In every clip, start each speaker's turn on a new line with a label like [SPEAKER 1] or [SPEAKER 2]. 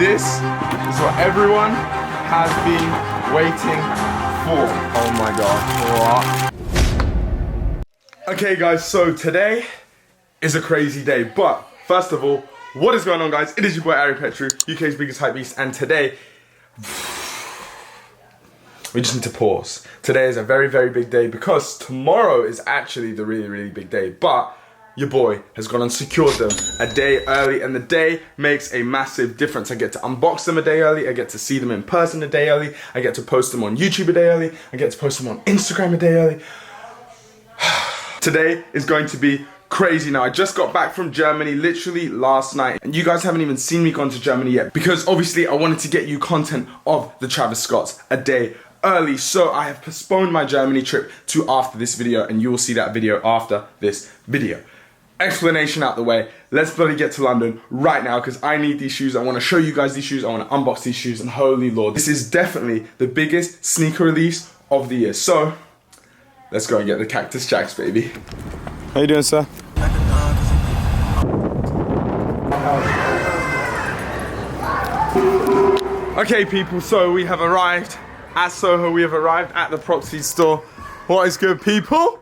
[SPEAKER 1] this is what everyone has been waiting for. Oh my god, what? Okay guys, so today is a crazy day, but first of all, what is going on guys? It is your boy Ari Petru, UK's biggest hype beast, and today, we just need to pause. Today is a very, very big day because tomorrow is actually the really, really big day, but your boy has gone and secured them a day early, and the day makes a massive difference. I get to unbox them a day early, I get to see them in person a day early, I get to post them on YouTube a day early, I get to post them on Instagram a day early. Today is going to be crazy. Now, I just got back from Germany literally last night, and you guys haven't even seen me gone to Germany yet because obviously I wanted to get you content of the Travis Scotts a day early, so I have postponed my Germany trip to after this video, and you will see that video after this video. Explanation out the way, let's bloody get to London right now because I need these shoes. I want to show you guys these shoes, I want to unbox these shoes, and holy lord, this is definitely the biggest sneaker release of the year. So let's go and get the Cactus Jacks, baby. How you doing, sir? Okay people, so we have arrived at Soho, we have arrived at the Proxy store. What is good, people?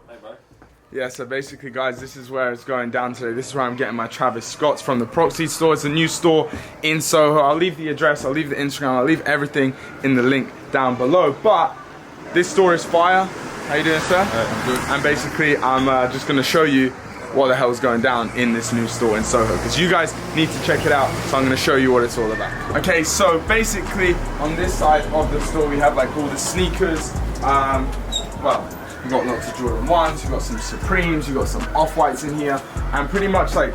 [SPEAKER 1] Yeah, so basically guys, this is where it's going down today. This is where I'm getting my Travis Scotts from the Proxy store. It's a new store in Soho. I'll leave the address, I'll leave the Instagram, I'll leave everything in the link down below. But this store is fire. How you doing, sir? I'm good. And basically, I'm just gonna show you what the hell is going down in this new store in Soho, because you guys need to check it out, so I'm gonna show you what it's all about. Okay, so basically, on this side of the store, we have like all the sneakers. Well, we've got lots of Jordan 1s, we've got some Supremes, we've got some Off-Whites in here, and pretty much like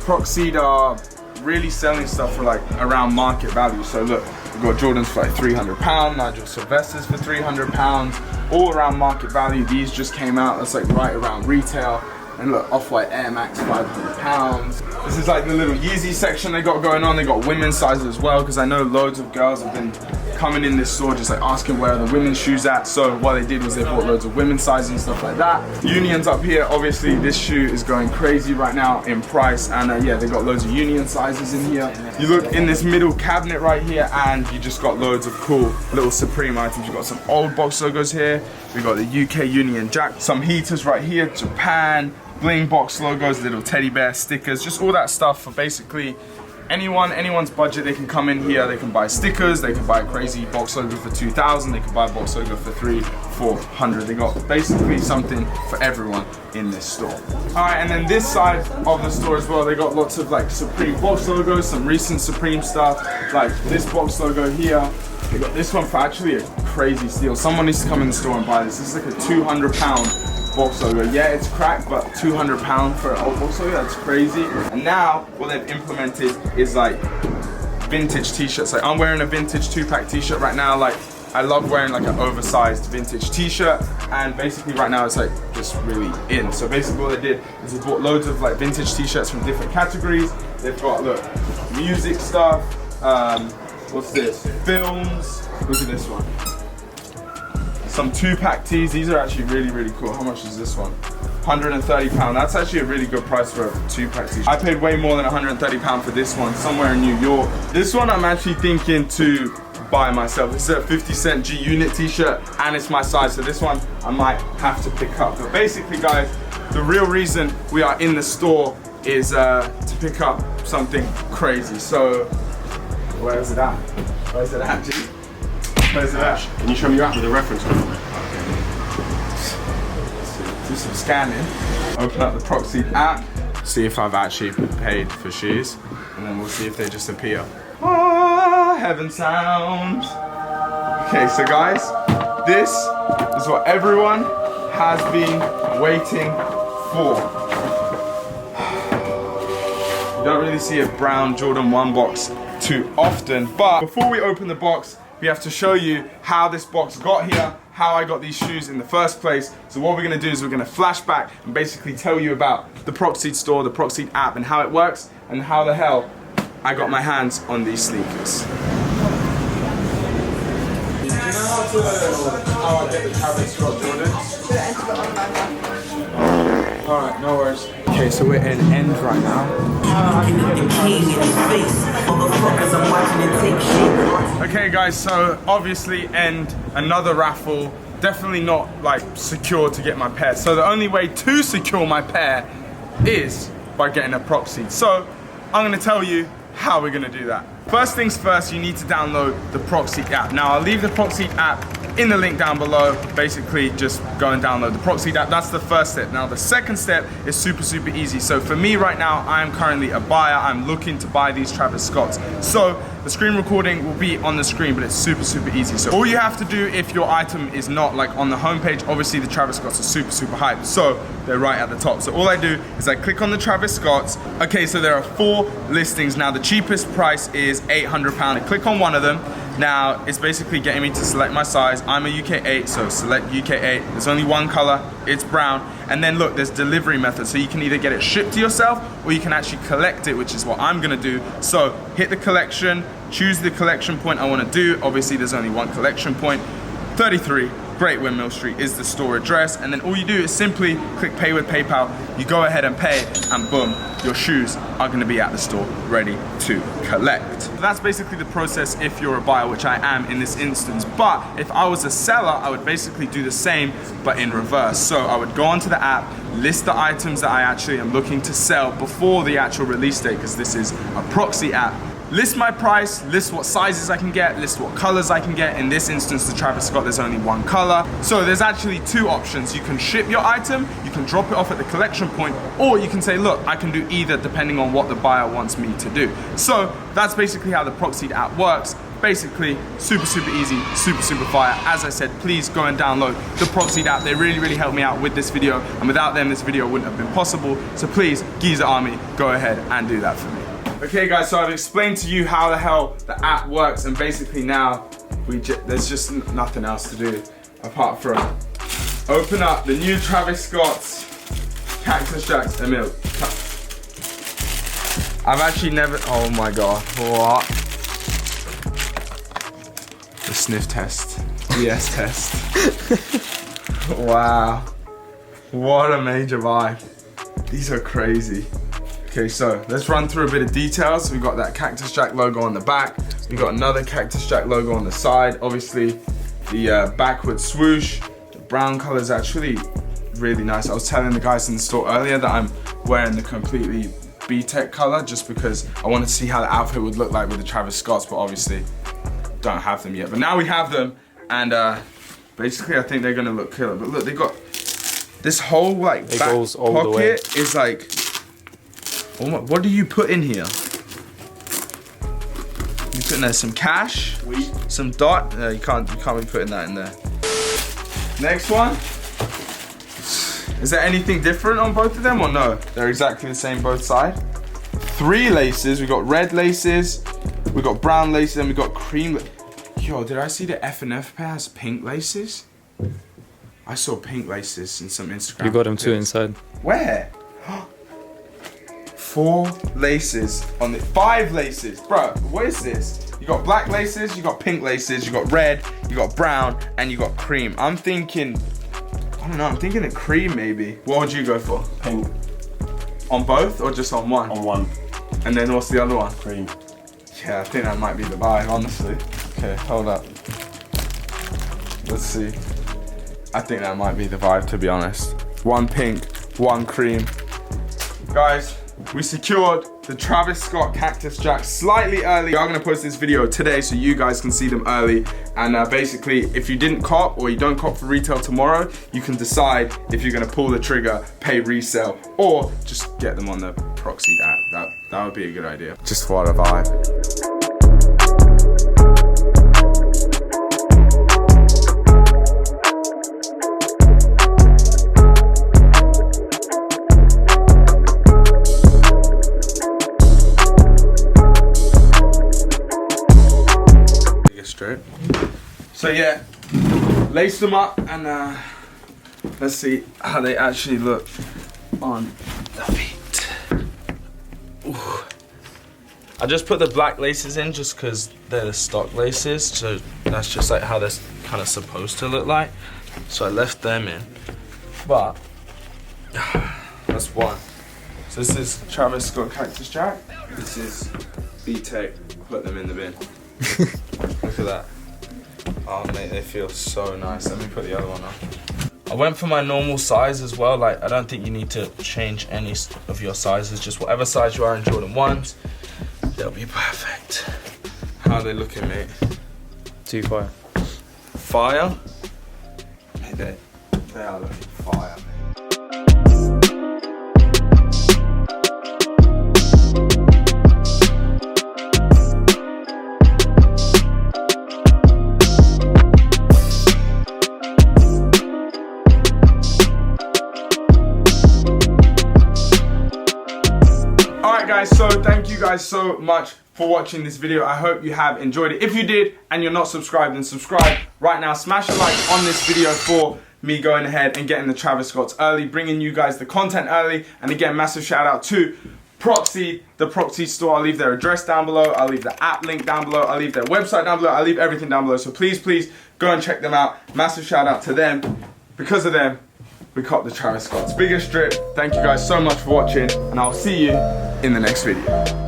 [SPEAKER 1] Proxy are really selling stuff for like around market value. So look, we've got Jordans for like £300, Nigel Sylvester's for £300, all around market value. These just came out, that's like right around retail. And look, Off-White Air Max, £500. This is like the little Yeezy section they got going on. They got women's sizes as well, because I know loads of girls have been coming in this store just like asking where are the women's shoes at. So what they did was they bought loads of women's sizes and stuff like that. Unions up here, obviously this shoe is going crazy right now in price, and yeah, they got loads of Union sizes in here. You look in this middle cabinet right here, and you just got loads of cool little Supreme items. You got some old box logos here. We got the UK Union Jack, some heaters right here, Japan, bling box logos, little teddy bear stickers, just all that stuff for basically anyone's budget. They can come in here, they can buy stickers, they can buy a crazy box logo for 2,000, they can buy a box logo for 300-400. They got basically something for everyone in this store. Alright, and then this side of the store as well, they got lots of like Supreme box logos, some recent Supreme stuff, like this box logo here. They got this one for actually a crazy steal. Someone needs to come in the store and buy this. This is like a £200 box logo. Yeah, it's cracked, but £200 for an old box logo, that's crazy. And now, what they've implemented is like vintage t-shirts. Like I'm wearing a vintage 2-pack t-shirt right now. Like I love wearing like an oversized vintage t-shirt, and basically right now it's like just really in. So basically what they did is they bought loads of like vintage t-shirts from different categories. They've got, look, music stuff, what's this? Films. Look at this one. Some 2-pack tees. These are actually really, really cool. How much is this one? £130. That's actually a really good price for a 2-pack t-shirt. I paid way more than £130 for this one, somewhere in New York. This one I'm actually thinking to buy myself. This is a 50 Cent G Unit t-shirt, and it's my size, so this one I might have to pick up. But basically guys, the real reason we are in the store is to pick up something crazy. So where is it at? Where is it at, G? Where is it at? Can you show me your app with a reference on it? Do some scanning. Open up the Proxy app. See if I've actually paid for shoes. And then we'll see if they just appear. Ah, heaven sound. Okay, so guys, this is what everyone has been waiting for. You don't really see a brown Jordan 1 box too often, but before we open the box, we have to show you how this box got here, how I got these shoes in the first place. So what we're gonna do is we're gonna flash back and basically tell you about the Proxy store, the Proxy app, and how it works, and how the hell I got my hands on these sneakers. Do you know how I get the Travis Scott Jordan? Alright, no worries. Okay, so we're in End right now.
[SPEAKER 2] motherfuckers, I'm watching it take shit.
[SPEAKER 1] Okay guys, so obviously end another raffle. Definitely not like secure to get my pair. So the only way to secure my pair is by getting a proxy. So I'm gonna tell you how we're gonna do that. First things first, you need to download the Proxy app. Now I'll leave the Proxy app in the link down below. Basically just go and download the Proxy app. That's the first step. Now the second step is super easy. So for me right now, I am currently a buyer. I'm looking to buy these Travis Scotts. So the screen recording will be on the screen, but it's super easy. So all you have to do if your item is not like on the homepage, obviously the Travis Scotts are super hyped. So they're right at the top. So all I do is I click on the Travis Scotts. Okay, so there are 4 listings. Now the cheapest price is £800. I click on one of them. Now it's basically getting me to select my size. I'm a UK 8, so select UK 8. There's only one color, it's brown. And then look, there's delivery methods. So you can either get it shipped to yourself or you can actually collect it, which is what I'm gonna do. So hit the collection, choose the collection point I wanna do. Obviously there's only one collection point. 33 Great Windmill Street is the store address, and then all you do is simply click pay with PayPal. You go ahead and pay, and boom, your shoes are gonna be at the store ready to collect. So that's basically the process if you're a buyer, which I am in this instance. But if I was a seller, I would basically do the same, but in reverse. So I would go onto the app, list the items that I actually am looking to sell before the actual release date, because this is a proxy app. List my price, list what sizes I can get, list what colors I can get. In this instance, the Travis Scott, there's only one color. So there's actually 2 options. You can ship your item, you can drop it off at the collection point, or you can say, look, I can do either depending on what the buyer wants me to do. So that's basically how the Proxy app works. Basically, super easy, super fire. As I said, please go and download the Proxy app. They really helped me out with this video, and without them, this video wouldn't have been possible. So please, Geezer Army, go ahead and do that for me. Okay guys, so I've explained to you how the hell the app works, and basically now there's just nothing else to do apart from open up the new Travis Scott's Cactus Jack Jordan. I've actually never, oh my god, what? The sniff test, DS test. Wow, what a major vibe. These are crazy. Okay, so let's run through a bit of details. We've got that Cactus Jack logo on the back. We've got another Cactus Jack logo on the side. Obviously, the backward swoosh. The brown color is actually really nice. I was telling the guys in the store earlier that I'm wearing the completely B-Tech color just because I wanted to see how the outfit would look like with the Travis Scotts, but obviously don't have them yet. But now we have them, and basically I think they're gonna look killer. But look, they got this whole like
[SPEAKER 3] it
[SPEAKER 1] back
[SPEAKER 3] goes all the way.
[SPEAKER 1] pocket is like, oh my, what do you put in here? You put in there some cash, some dot. No, you can't be putting that in there. Next one. Is there anything different on both of them or no? They're exactly the same both sides. 3 laces. We got red laces, we got brown laces, and we got cream. Yo, did I see the F&F pair has pink laces? I saw pink laces in some Instagram.
[SPEAKER 3] You got them too inside.
[SPEAKER 1] Where? 4 laces on the 5 laces, bro. What is this? You got black laces, you got pink laces, you got red, you got brown, and you got cream. I'm thinking, I don't know. I'm thinking a cream maybe. What would you go for?
[SPEAKER 4] Pink.
[SPEAKER 1] On both or just on one?
[SPEAKER 4] On one.
[SPEAKER 1] And then what's the other one?
[SPEAKER 4] Cream.
[SPEAKER 1] Yeah, I think that might be the vibe, honestly. Okay, hold up. Let's see. I think that might be the vibe, to be honest. 1 pink, 1 cream. Guys, we secured the Travis Scott Cactus Jack slightly early. I'm gonna post this video today so you guys can see them early. And basically, if you didn't cop or you don't cop for retail tomorrow, you can decide if you're gonna pull the trigger, pay resale, or just get them on the Proxy app. That would be a good idea. Just what a vibe. So yeah, lace them up and let's see how they actually look on the feet. Ooh. I just put the black laces in just because they're the stock laces, so that's just like how they're kind of supposed to look like. So I left them in, but that's one. So this is Travis Scott Cactus Jack. This is B-Tech put them in the bin. Look at that. Oh mate, they feel so nice. Let me put the other one on. I went for my normal size as well. Like, I don't think you need to change any of your sizes. Just whatever size you are in Jordan 1s, they'll be perfect. How are they looking, mate?
[SPEAKER 3] Too fire.
[SPEAKER 1] Fire? Mate, they are looking fire. Guys, so thank you guys so much for watching this video. I hope you have enjoyed it. If you did and you're not subscribed, then subscribe right now. Smash a like on this video for me going ahead and getting the Travis Scotts early, bringing you guys the content early. And again, massive shout out to Proxy, the Proxy store. I'll leave their address down below. I'll leave the app link down below. I'll leave their website down below. I'll leave everything down below. So please, please go and check them out. Massive shout out to them. Because of them, we caught the Travis Scott's biggest drip. Thank you guys so much for watching, and I'll see you in the next video.